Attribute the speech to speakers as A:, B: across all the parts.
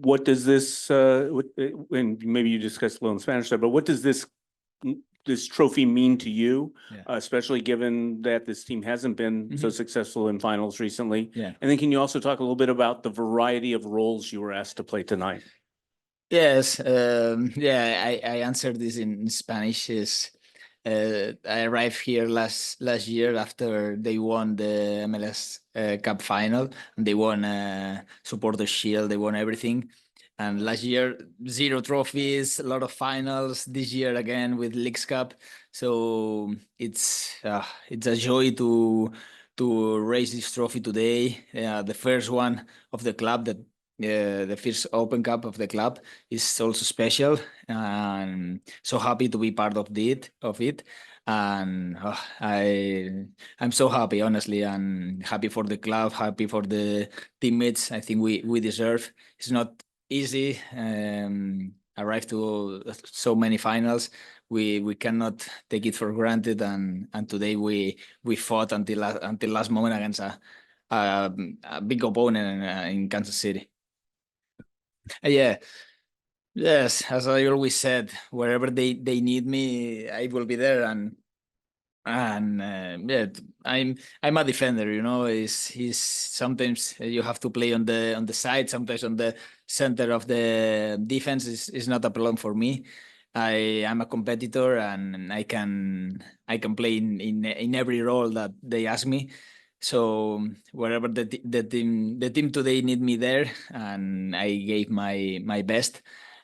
A: what does this, and maybe you discussed a little in Spanish there, but what does this trophy mean to you, especially given that this team hasn't been so successful in finals recently?
B: Yeah.
A: And then can you also talk a little bit about the variety of roles you were asked to play tonight?
B: Yes. I answered this in Spanish. I arrived here last year after they won the MLS Cup final, and they won Supporter Shield, they won everything. And last year, 0 trophies, a lot of finals. This year again with Leagues Cup. So it's a joy to raise this trophy today. The first one of the club, that the first Open Cup of the club, is also special, and so happy to be part of it. And I'm so happy, honestly. I'm happy for the club, happy for the teammates. I think we deserve. It's not easy. Arrive to so many finals. We cannot take it for granted, and today we fought until last moment against a big opponent in Kansas City. Yes, as I always said, wherever they need me, I will be there. And I'm a defender, you know. He's sometimes you have to play on the side, sometimes on the center of the defense is not a problem for me. I am a competitor, and I can play in every role that they ask me. So wherever the team today need me there, and I gave my best,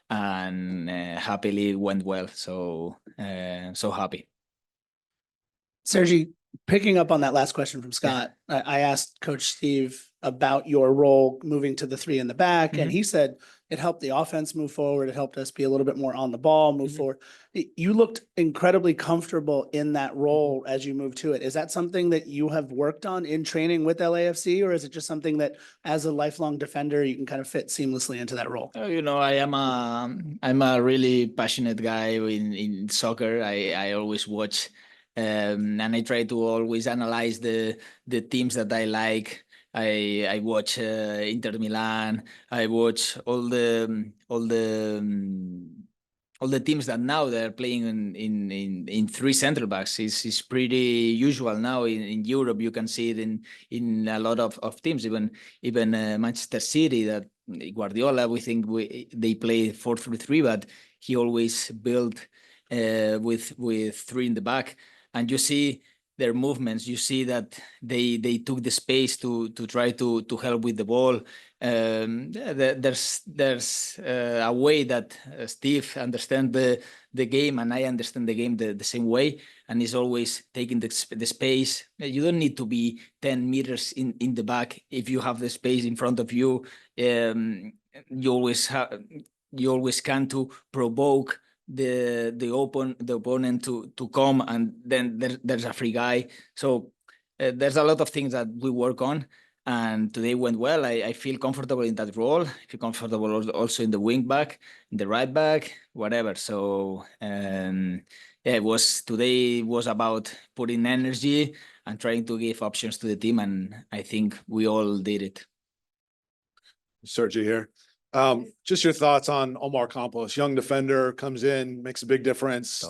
B: and happily went well. So so happy.
C: Sergi, picking up on that last question from Scott, I asked Coach Steve about your role moving to the 3 in the back, and he said it helped the offense move forward. It helped us be a little bit more on the ball, move forward. You looked incredibly comfortable in that role as you moved to it. Is that something that you have worked on in training with LAFC, or is it just something that as a lifelong defender, you can kind of fit seamlessly into that role?
B: You know, I'm a really passionate guy in soccer. I always watch, and I try to always analyze the teams that I like. I watch Inter Milan. I watch all the teams that now they're playing in 3 central backs. It's pretty usual now in Europe. You can see it in a lot of teams, even Manchester City, that Guardiola, we think they play 4-3-3, but he always built with 3 in the back. And you see their movements. You see that they took the space to try to help with the ball. There's a way that Steve understands the game, and I understand the game the same way, and he's always taking the space. You don't need to be 10 meters in the back. If you have the space in front of you, you always can to provoke the opponent to come, and then there's a free guy. So there's a lot of things that we work on, and today went well. I feel comfortable in that role. I feel comfortable also in the wing back, in the right back, whatever. So today was about putting energy and trying to give options to the team, and I think we all did it.
D: Sergi here. Just your thoughts on Omar Campos, young defender, comes in, makes a big difference.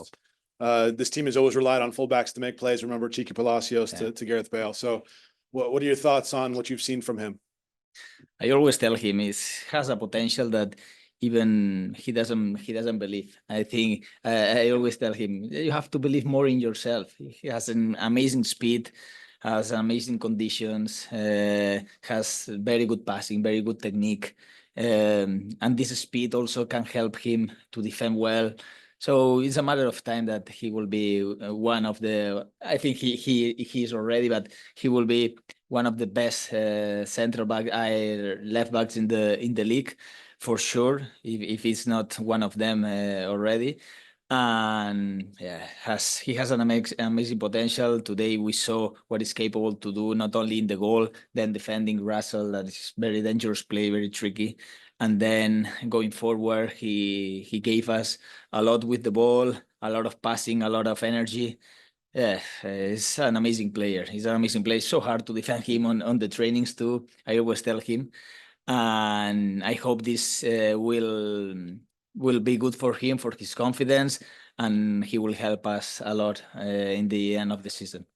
D: This team has always relied on fullbacks to make plays. Remember Chiqui Palacios to Gareth Bale. So what are your thoughts on what you've seen from him?
B: I always tell him he has a potential that even he doesn't believe. I think I always tell him, you have to believe more in yourself. He has an amazing speed, has amazing conditions, has very good passing, very good technique. And this speed also can help him to defend well. So it's a matter of time that he will be one of the, I think he is already, but he will be one of the best left backs in the league, for sure, if it's not one of them already. And he has an amazing potential. Today we saw what he's capable to do, not only in the goal, then defending Russell, that is very dangerous play, very tricky. And then going forward, he gave us a lot with the ball, a lot of passing, a lot of energy. Yeah, he's an amazing player. He's an amazing player. It's so hard to defend him on the trainings too. I always tell him. and I hope this will be good for him, for his confidence, and he will help us a lot in the end of the season.